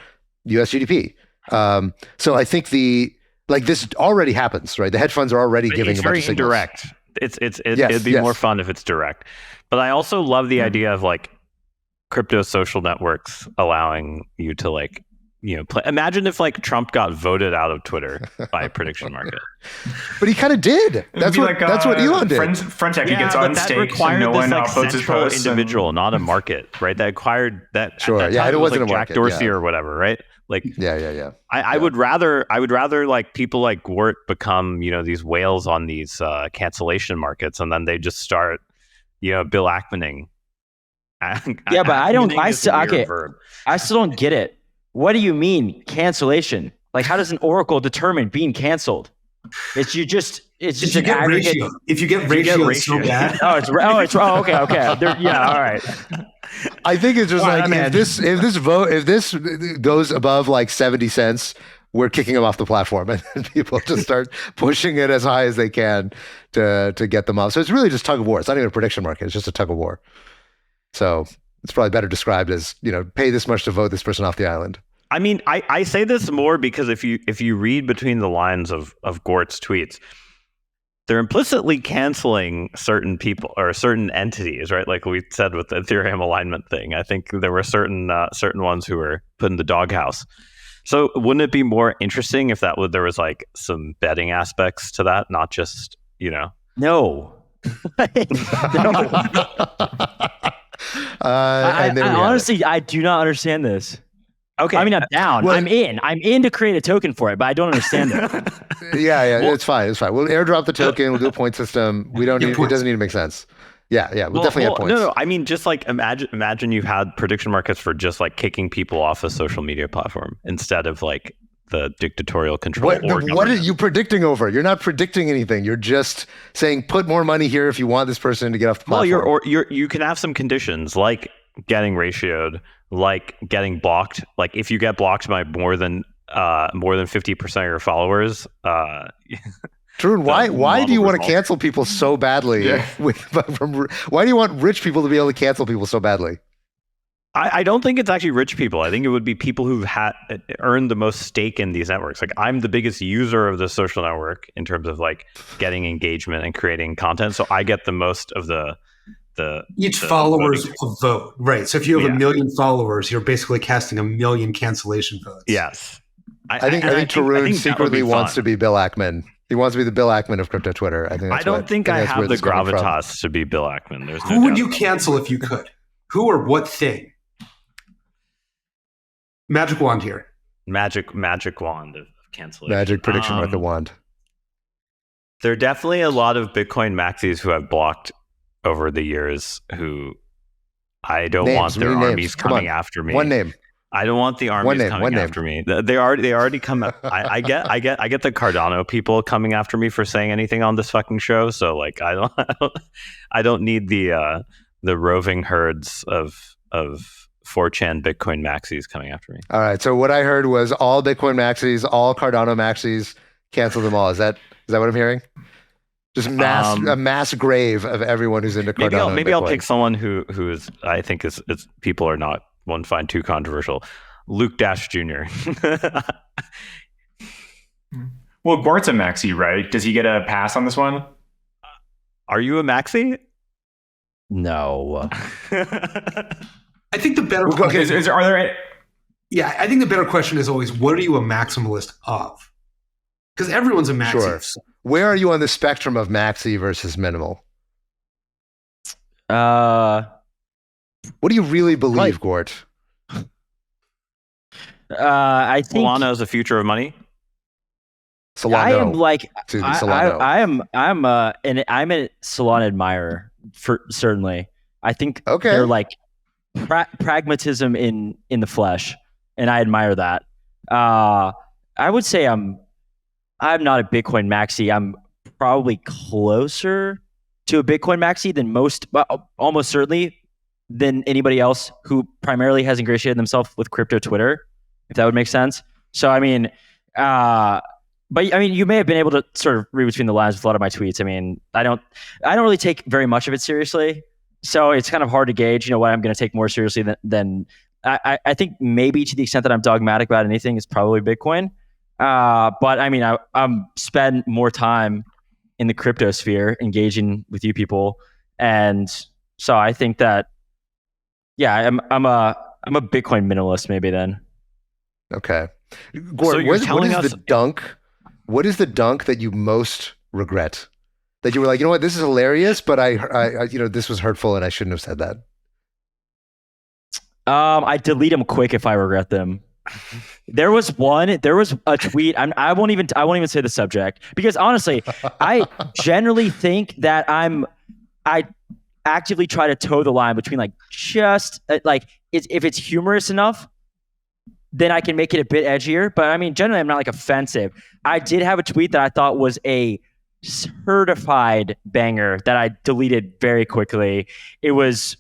F: U.S. GDP. So I think this already happens, right? The hedge funds are already giving a bunch of signals.
C: Indirect. It'd be more fun if it's direct. But I also love the idea of like crypto social networks allowing you to like, play. Imagine if like Trump got voted out of Twitter by a prediction market.
F: But he kind of did. That's what Elon did.
G: Frontech, he gets unstaked and no one upvotes his posts.
C: Individual, not a market, right? That acquired that.
F: Sure.
C: At that time,
F: it wasn't
C: like
F: a market.
C: Jack Dorsey or whatever, right? Like,
F: yeah.
C: I would rather like people like Gwart become, these whales on these cancellation markets, and then they just start, Bill Ackmaning.
A: Yeah, but I still don't get it. What do you mean cancellation? Like, how does an oracle determine being canceled? It's just an aggregate.
B: If you get ratio, it's so bad.
A: Okay. All right.
F: I think it's just if this goes above like 70 cents, we're kicking them off the platform, and people just start pushing it as high as they can to get them off. So it's really just tug of war. It's not even a prediction market. It's just a tug of war. So it's probably better described as, pay this much to vote this person off the island.
C: I mean, I say this more because if you read between the lines of Gwart's tweets, they're implicitly canceling certain people or certain entities, right? Like we said with the Ethereum alignment thing. I think there were certain ones who were put in the doghouse. So wouldn't it be more interesting if there was like some betting aspects to that, not just,
A: No. Honestly, I do not understand this. Okay. I mean, I'm down. Well, I'm in to create a token for it, but I don't understand it.
F: Yeah. It's fine. We'll airdrop the token. We'll do a point system. We don't need. It doesn't need to make sense. Yeah. We'll definitely have points.
C: No. I mean, just like imagine you had prediction markets for just like kicking people off a social media platform instead of like the dictatorial control.
F: What are you predicting over? You're not predicting anything. You're just saying put more money here if you want this person to get off the platform.
C: Well, you can have some conditions like getting ratioed, like getting blocked. Like if you get blocked by more than 50% of your followers.
F: True. Why do you want to cancel people so badly? Yeah. Why do you want rich people to be able to cancel people so badly?
C: I don't think it's actually rich people. I think it would be people who've earned the most stake in these networks. Like I'm the biggest user of the social network in terms of like getting engagement and creating content. So I get the most of
B: each follower's vote. Right. So if you have 1 million followers, you're basically casting 1 million cancellation votes.
C: Yes.
F: I think Tarun secretly wants to be Bill Ackman. He wants to be the Bill Ackman of crypto Twitter. I
C: don't think I have the gravitas to be Bill Ackman.
B: Who would you cancel if you could? Who or what thing? Magic wand here.
C: Magic wand of cancellation.
F: Magic prediction market wand.
C: There are definitely a lot of Bitcoin maxis who have blocked over the years who I don't want their armies coming after me.
F: One name.
C: I don't want the armies coming after me. They already come. I get the Cardano people coming after me for saying anything on this fucking show. So like I don't need the roving herds of 4chan Bitcoin maxis coming after me.
F: All right. So what I heard was all Bitcoin maxis, all Cardano maxis, cancel them all. Is that what I'm hearing? Just a mass grave of everyone who's into Cardano.
C: Maybe I'll pick someone who is I think is people are not one find too controversial. Luke Dash Jr.
G: Well, Gwart's a maxi, right? Does he get a pass on this one?
C: Are you a maxi?
A: No.
B: I think the better question I think the better question is always, what are you a maximalist of? Because everyone's a maxi.
F: Sure. Where are you on the spectrum of maxi versus minimal? What do you really believe, Gwart?
A: I think
C: Solana is the future of money.
F: Solano.
A: I am like
F: Excuse me, Solano.
A: I'm a Solana admirer for certainly. I think
F: Okay.
A: they're like pragmatism in the flesh, and I admire that. I would say I'm not a Bitcoin maxi. I'm probably closer to a Bitcoin maxi than most, almost certainly than anybody else who primarily has ingratiated themselves with crypto Twitter, if that would make sense. So I mean, but I mean, you may have been able to sort of read between the lines with a lot of my tweets. I mean, I don't really take very much of it seriously, so it's kind of hard to gauge, what I'm going to take more seriously than I think maybe to the extent that I'm dogmatic about anything is probably Bitcoin. But I mean, I'm spend more time in the crypto sphere engaging with you people, and so I think that I'm a Bitcoin minimalist maybe then.
F: Okay. Gwart,
C: So you're telling
F: what is
C: us-
F: the dunk? What is the dunk that you most regret? That you were like, you know what, this is hilarious, but I this was hurtful and I shouldn't have said that.
A: I delete them quick if I regret them. There was a tweet. I won't even say the subject because honestly, I generally think that I actively try to toe the line between like just like if it's humorous enough, then I can make it a bit edgier. But I mean, generally, I'm not like offensive. I did have a tweet that I thought was a certified banger that I deleted very quickly. It was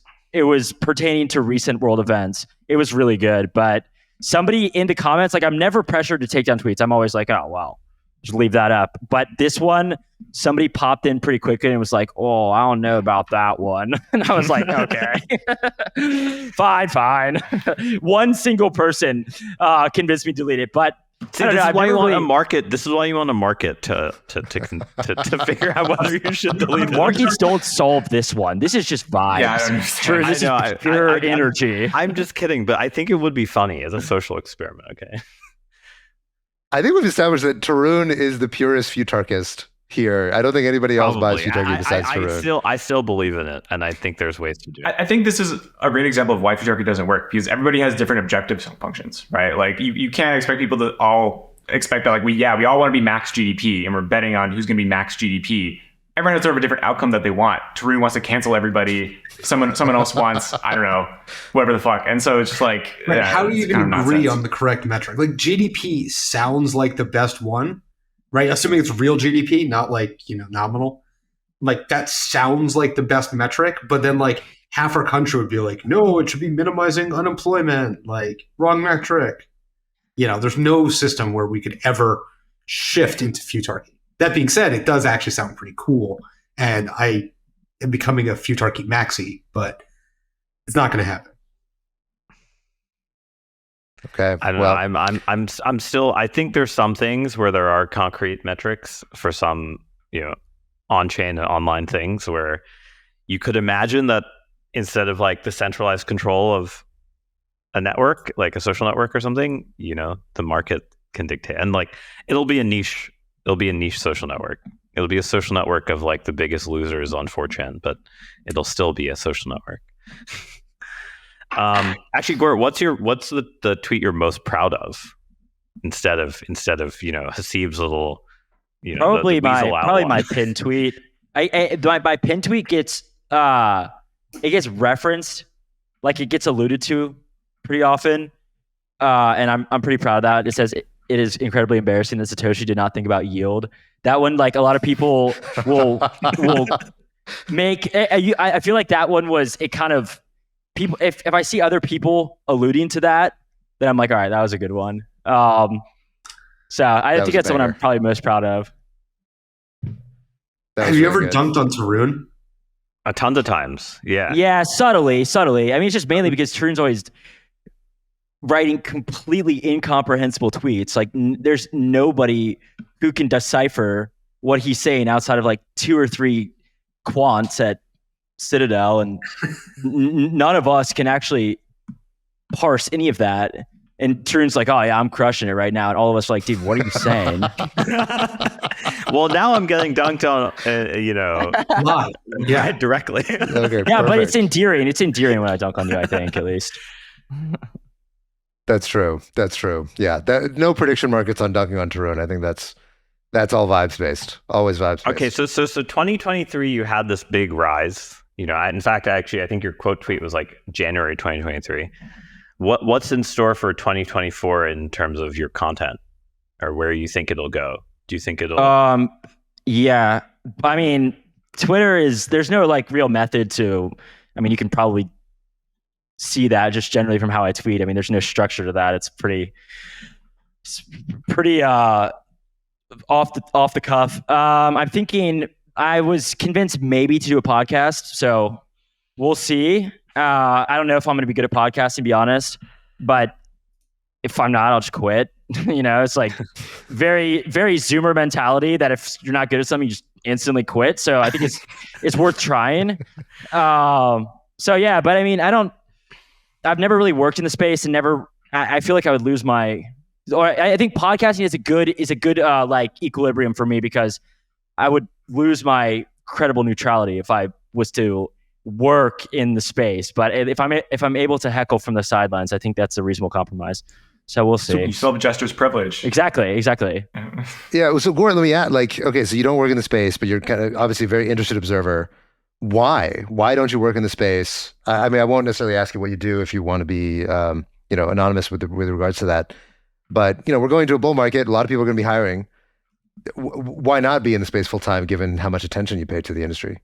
A: pertaining to recent world events. It was really good, but somebody in the comments, like I'm never pressured to take down tweets. I'm always like, oh, well, just leave that up. But this one, somebody popped in pretty quickly and was like, oh, I don't know about that one. And I was like, okay, fine. One single person convinced me to delete it. But
C: See, this is why you want a market. This is why you want a market to figure out whether you should delete it.
A: Markets don't solve this one. This is just vibes.
G: Yeah, I don't understand.
A: True, this is pure energy.
C: I'm just kidding, but I think it would be funny as a social experiment. Okay.
F: I think we've established that Tarun is the purest futarchist here. I don't think anybody else buys futarchy besides Tarun.
C: I still believe in it, and I think there's ways to do it.
G: I think this is a great example of why futarchy doesn't work because everybody has different objective functions, right? Like you can't expect people to all expect that like we all want to be max GDP and we're betting on who's going to be max GDP. Everyone has sort of a different outcome that they want. Tarun wants to cancel everybody. Someone else wants, I don't know, whatever the fuck. And so it's just like,
B: Right.
G: yeah,
B: How do you
G: it's
B: even
G: kind of
B: agree
G: nonsense.
B: on the correct metric? Like GDP sounds like the best one, right? Assuming it's real GDP, not like, nominal. Like that sounds like the best metric, but then like half our country would be like, no, it should be minimizing unemployment, like wrong metric. There's no system where we could ever shift into futarchy. That being said, it does actually sound pretty cool. And I am becoming a futarchy maxi, but it's not going to happen.
F: Okay.
C: I don't know. I'm still. I think there's some things where there are concrete metrics for some, on-chain and online things where you could imagine that instead of like the centralized control of a network, like a social network or something, the market can dictate, and like it'll be a niche social network. It'll be a social network of like the biggest losers on 4chan, but it'll still be a social network. Actually, Gwart, what's the tweet you're most proud of instead of Haseeb's little
A: Probably
C: my
A: my pin tweet. My pin tweet gets it gets referenced, like it gets alluded to pretty often, and I'm pretty proud of that. It says it is incredibly embarrassing that Satoshi did not think about yield. That one, like a lot of people will make. I feel like that one was it kind of people. If I see other people alluding to that, then I'm like, all right, that was a good one. So I think that's the one I'm probably most proud of.
B: Have you ever dunked on Tarun?
C: A ton of times, yeah.
A: Yeah, subtly. I mean, it's just mainly because Tarun's always writing completely incomprehensible tweets. Like, there's nobody who can decipher what he's saying outside of like 2 or 3 quants at Citadel, and none of us can actually parse any of that. And Tarun's like, oh yeah, I'm crushing it right now. And all of us are like, dude, what are you saying?
C: Well, now I'm getting dunked on,
B: Live. Yeah.
C: right directly.
F: Okay,
A: Yeah, but
F: perfect.
A: it's endearing. It's endearing when I dunk on you, I think, at least.
F: That's true. Yeah, no prediction markets on dunking on Tarun. I think that's all vibes based. Always vibes based.
C: Okay, so 2023, you had this big rise. In fact, I think your quote tweet was like January 2023. What's in store for 2024 in terms of your content, or where you think it'll go? Do you think it'll?
A: Yeah, I mean, Twitter there's no like real method to. I mean, you can probably see that just generally from how I tweet. I mean, there's no structure to that. It's pretty off the cuff. I'm thinking I was convinced maybe to do a podcast, so we'll see. I don't know if I'm going to be good at podcasting, to be honest, but if I'm not, I'll just quit. It's like very, very Zoomer mentality that if you're not good at something, you just instantly quit. So I think it's worth trying. So yeah, but I mean, I've never really worked in the space and I feel like I would lose I think podcasting is a good like equilibrium for me, because I would lose my credible neutrality if I was to work in the space. But if I'm able to heckle from the sidelines, I think that's a reasonable compromise. So we'll see.
G: So you still have jester's privilege.
A: Exactly.
F: Yeah. So Gwart, let me add, okay, so you don't work in the space, but you're kind of obviously a very interested observer. Why? Why don't you work in the space? I mean, I won't necessarily ask you what you do if you want to be, anonymous with regards to that. But we're going to a bull market. A lot of people are going to be hiring. Why not be in the space full time, given how much attention you pay to the industry?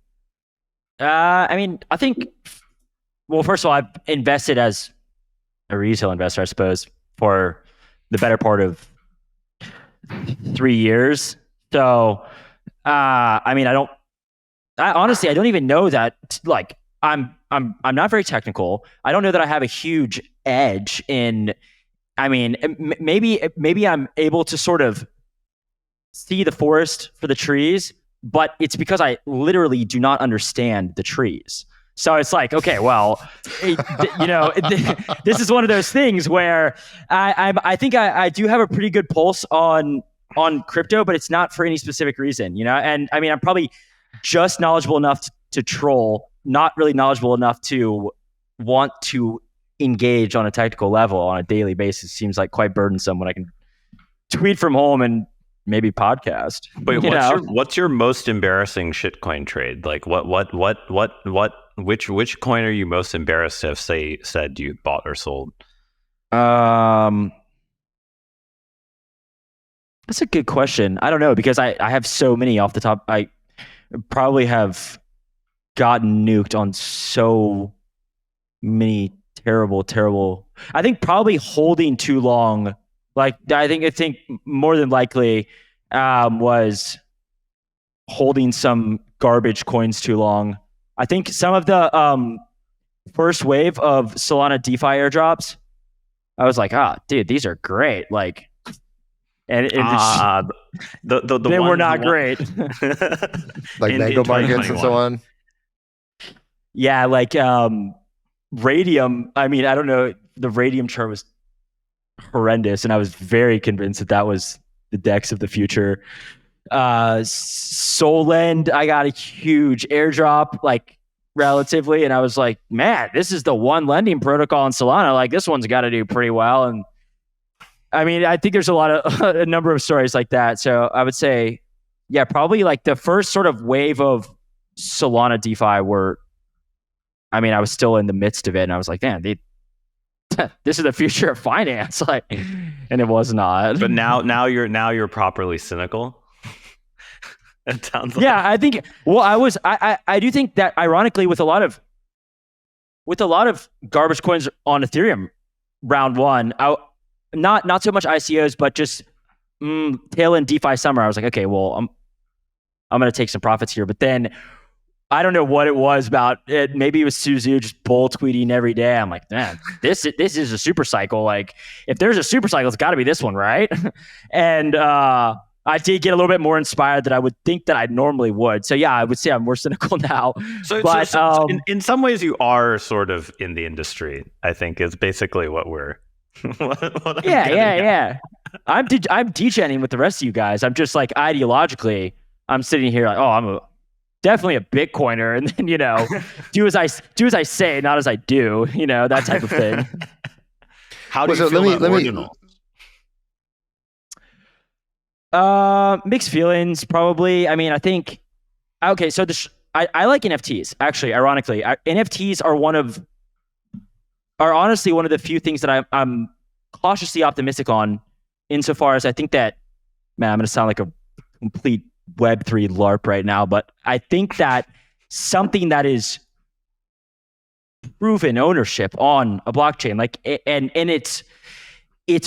A: I mean, I think. Well, first of all, I've invested as a retail investor, I suppose, for the better part of 3 years. So, I mean, honestly, I don't even know that. Like, I'm not very technical. I don't know that I have a huge edge in. I mean, maybe I'm able to sort of see the forest for the trees, but it's because I literally do not understand the trees. So it's like, okay, well, this is one of those things where I think I do have a pretty good pulse on crypto, but it's not for any specific reason, And I mean, I'm probably just knowledgeable enough to troll, not really knowledgeable enough to want to engage on a technical level on a daily basis. Seems like quite burdensome when I can tweet from home and maybe podcast.
C: But what's your most embarrassing shitcoin trade? Like which coin are you most embarrassed to have said you bought or sold?
A: That's a good question. I don't know, because I have so many off the top. I probably have gotten nuked on so many terrible. I think probably holding too long. Like I think more than likely was holding some garbage coins too long. I think some of the first wave of Solana DeFi airdrops, I was like, dude, these are great. Like, and they were not great.
F: Like mango markets and so on.
A: Yeah, like Radium. I mean, I don't know. The Radium chart was horrendous, and I was very convinced that was the DEX of the future. Solend, I got a huge airdrop, like relatively, and I was like, man, this is the one lending protocol in Solana. Like, this one's got to do pretty well. And I mean, I think there's a number of stories like that. So I would say, yeah, probably like the first sort of wave of Solana DeFi I was still in the midst of it, and I was like, man, this is the future of finance. Like, and it was not.
C: But now you're properly cynical. It sounds like.
A: Yeah, I think. Well, I do think that ironically, with a lot of garbage coins on Ethereum, round one, not so much ICOs, but just tail end DeFi summer. I was like, okay, well, I'm going to take some profits here, but then. I don't know what it was about it. Maybe it was Suzu just bull tweeting every day. I'm like, man, this is a super cycle. Like, if there's a super cycle, it's got to be this one, right? And I did get a little bit more inspired than I would think that I normally would. So yeah, I would say I'm more cynical now.
C: So in some ways, you are sort of in the industry. I think is basically what we're What I'm
A: Yeah,
C: getting at.
A: yeah. I'm degening with the rest of you guys. I'm just like ideologically, I'm sitting here like, oh, definitely a Bitcoiner, and then do as I say, not as I do. That type of thing.
C: How do
F: Well,
C: you
F: so
C: feel
F: let
C: about
F: me-
C: ordinals?
A: Mixed feelings, probably. I mean, I think okay. So I like NFTs. Actually, ironically, NFTs are honestly one of the few things that I'm cautiously optimistic on, insofar as I think that, man, I'm going to sound like a complete Web3 LARP right now, but I think that something that is proven ownership on a blockchain, like, and its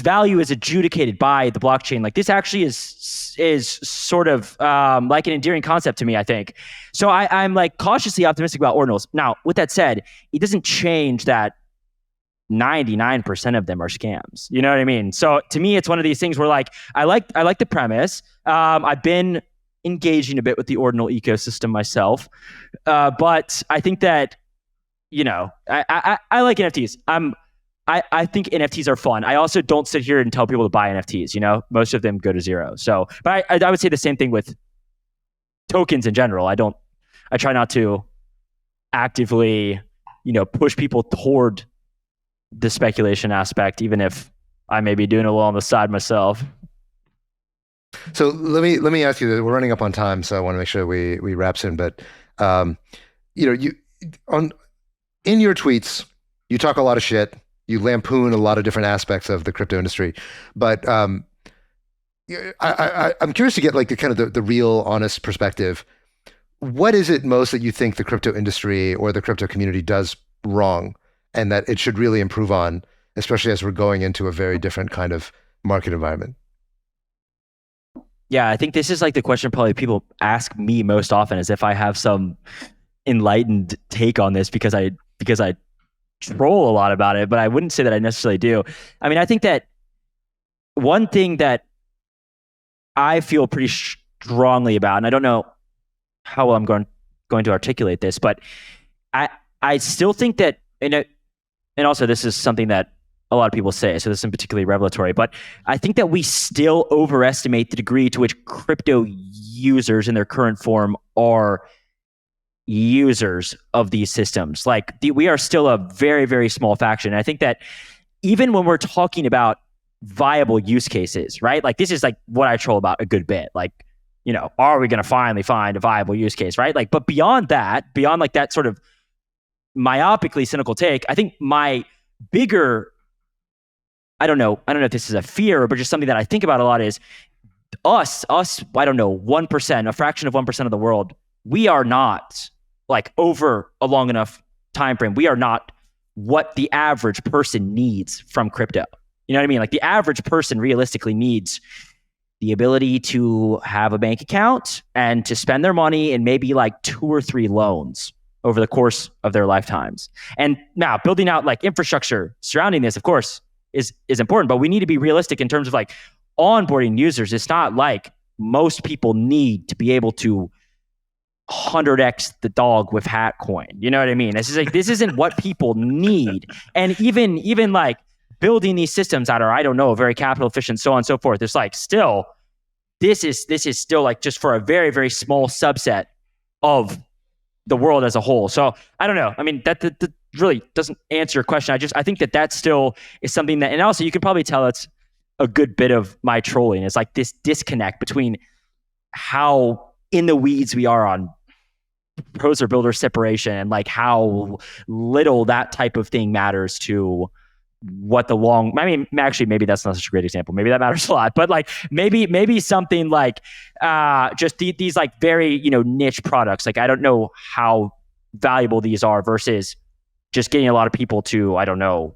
A: value is adjudicated by the blockchain. Like, this actually is sort of like an endearing concept to me, I think. So I'm like cautiously optimistic about ordinals. Now, with that said, it doesn't change that 99% of them are scams. You know what I mean? So to me, it's one of these things where, like, I like the premise. I've been engaging a bit with the ordinal ecosystem myself, but I think that I like NFTs. I think NFTs are fun. I also don't sit here and tell people to buy NFTs. Most of them go to zero. So, but I would say the same thing with tokens in general. I try not to actively push people toward the speculation aspect, even if I may be doing it a little on the side myself.
F: So let me ask you. We're running up on time, so I want to make sure we wrap soon. But in your tweets, you talk a lot of shit. You lampoon a lot of different aspects of the crypto industry. But I'm curious to get like the kind of the real, honest perspective. What is it most that you think the crypto industry or the crypto community does wrong, and that it should really improve on, especially as we're going into a very different kind of market environment?
A: Yeah, I think this is like the question probably people ask me most often, as if I have some enlightened take on this because I troll a lot about it, but I wouldn't say that I necessarily do. I mean, I think that one thing that I feel pretty strongly about, and I don't know how well I'm going to articulate this, but I still think that, and also this is something that a lot of people say, so this isn't particularly revelatory, but I think that we still overestimate the degree to which crypto users in their current form are users of these systems. Like, we are still a very, very small faction. And I think that even when we're talking about viable use cases, right? Like, this is like what I troll about a good bit. Like, are we going to finally find a viable use case, right? Like, but beyond like that sort of myopically cynical take, I think my bigger, I don't know if this is a fear, but just something that I think about a lot is us, I don't know, 1%, a fraction of 1% of the world. We are not, like, over a long enough time frame, we are not what the average person needs from crypto. You know what I mean? Like, the average person realistically needs the ability to have a bank account and to spend their money in maybe like 2 or 3 loans over the course of their lifetimes. And now building out like infrastructure surrounding this, of course, is important, but we need to be realistic in terms of like onboarding users. It's not like most people need to be able to 100x the dog with hat coin. You know what I mean? This isn't what people need. And even like building these systems that are, I don't know, very capital efficient, so on and so forth. It's like still, this is still like just for a very, very small subset of the world as a whole. So I don't know. I mean, that really doesn't answer your question. I think that still is something that, and also you can probably tell it's a good bit of my trolling. It's like this disconnect between how in the weeds we are on proposer builder separation and like how little that type of thing matters to what the long, I mean, actually, maybe that's not such a great example. Maybe that matters a lot, but like maybe something like just these like very, niche products. Like, I don't know how valuable these are versus just getting a lot of people to, I don't know,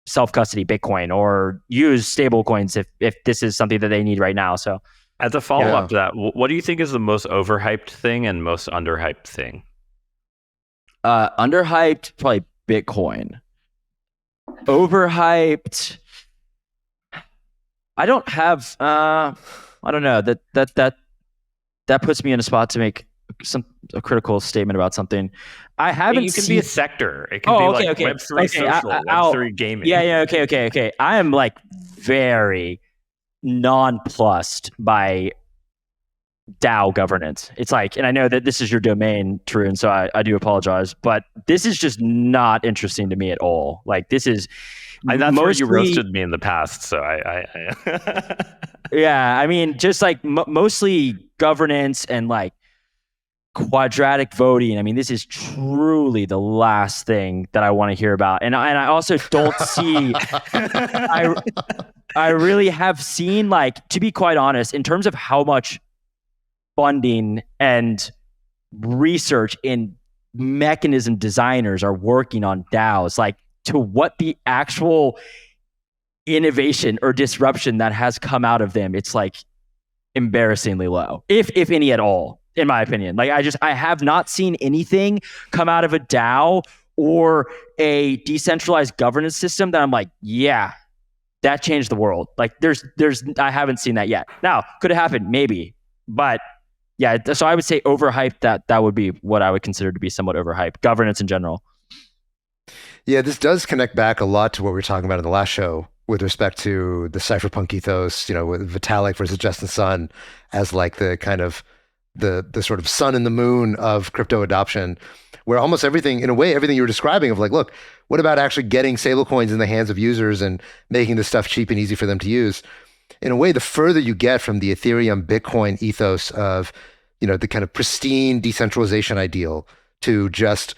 A: self-custody Bitcoin or use stable coins if this is something that they need right now. So
C: as a follow-up to that, what do you think is the most overhyped thing and most underhyped thing?
A: Underhyped, probably Bitcoin. Overhyped, I don't have I don't know, that puts me in a spot to make a critical statement about something. I haven't
C: You can
A: seen
C: be a sector. It can be like Web3 social, Web3 gaming.
A: Yeah. Okay. I am like very nonplussed by DAO governance. It's like, and I know that this is your domain, Tarun, so I do apologize, but this is just not interesting to me at all. Like this is,
C: that's where you roasted me in the past. So I
A: yeah, I mean, just like mostly governance and like quadratic voting. I mean, this is truly the last thing that I want to hear about. And I also don't see, I really have seen, like, to be quite honest, in terms of how much funding and research in mechanism designers are working on DAOs, like to what the actual innovation or disruption that has come out of them, it's like embarrassingly low, if any at all, in my opinion. Like I have not seen anything come out of a DAO or a decentralized governance system that I'm like, yeah, that changed the world. Like I haven't seen that yet. Now, could it happen? Maybe, but yeah, so I would say overhyped. That would be what I would consider to be somewhat overhyped. Governance in general.
F: Yeah, this does connect back a lot to what we were talking about in the last show with respect to the cypherpunk ethos, with Vitalik versus Justin Sun as like the kind of the sort of sun and the moon of crypto adoption, where almost everything, in a way, everything you were describing of like, look, what about actually getting stablecoins in the hands of users and making this stuff cheap and easy for them to use? In a way, the further you get from the Ethereum Bitcoin ethos of, the kind of pristine decentralization ideal to just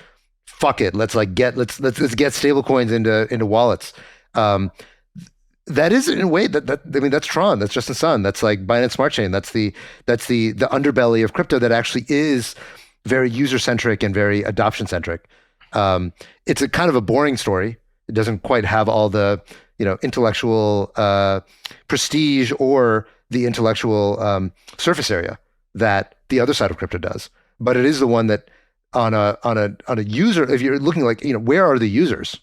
F: fuck it, let's get stablecoins into wallets. That is, in a way, that's Tron, that's Justin Sun, that's like Binance Smart Chain, that's the underbelly of crypto that actually is very user centric and very adoption centric. It's a kind of a boring story. It doesn't quite have all the intellectual prestige or the intellectual surface area that the other side of crypto does. But it is the one that on a user, if you're looking like, where are the users?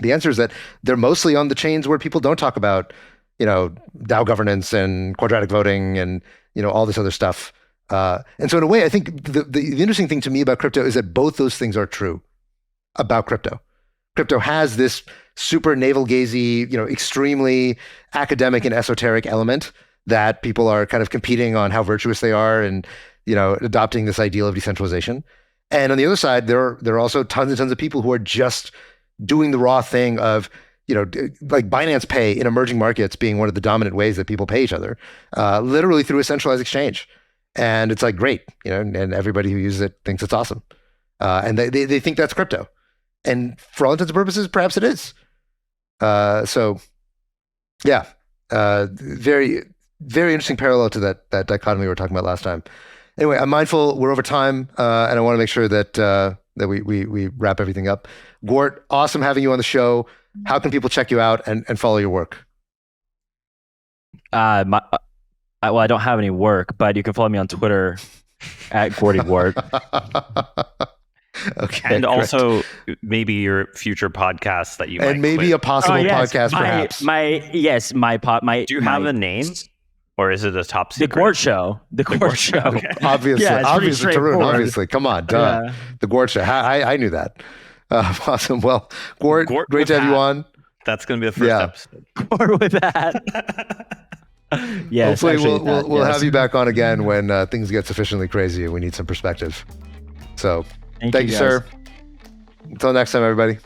F: The answer is that they're mostly on the chains where people don't talk about, DAO governance and quadratic voting and, all this other stuff. And so in a way, I think the interesting thing to me about crypto is that both those things are true about crypto. Crypto has this super navel-gazy, extremely academic and esoteric element that people are kind of competing on how virtuous they are and, adopting this ideal of decentralization. And on the other side, there are also tons and tons of people who are just doing the raw thing of, like Binance Pay in emerging markets being one of the dominant ways that people pay each other, literally through a centralized exchange. And it's like, great, and everybody who uses it thinks it's awesome. And they think that's crypto. And for all intents and purposes, perhaps it is. So yeah, very, very interesting parallel to that dichotomy we were talking about last time. Anyway, I'm mindful we're over time, and I want to make sure that we wrap everything up. Gwart, awesome having you on the show. How can people check you out and follow your work?
A: Well, I don't have any work, but you can follow me on Twitter at Gwart.
F: Okay,
C: and
F: great.
C: Also maybe your future podcast that you might
F: and maybe
C: quit.
F: a possible podcast, perhaps.
A: My.
C: Do you have a name, or is it a top secret?
A: The Gwart Show. The Gwart Show.
C: Okay.
F: Obviously,
A: Yeah,
F: obviously, Tarun.
A: straightforward.
F: Obviously, come on, duh.
A: Yeah.
F: The Gwart Show. I knew that. Awesome. Well, Gwart,
C: Gwart
F: great
C: with
F: to have you
C: that.
F: on.
C: That's going to be the first
F: Yeah.
C: episode.
A: Gwart with that. Yes.
F: Hopefully,
A: actually,
F: we'll
A: yes.
F: have you back on again when things get sufficiently crazy and we need some perspective. So, thank you,
A: guys.
F: sir. Until next time, everybody.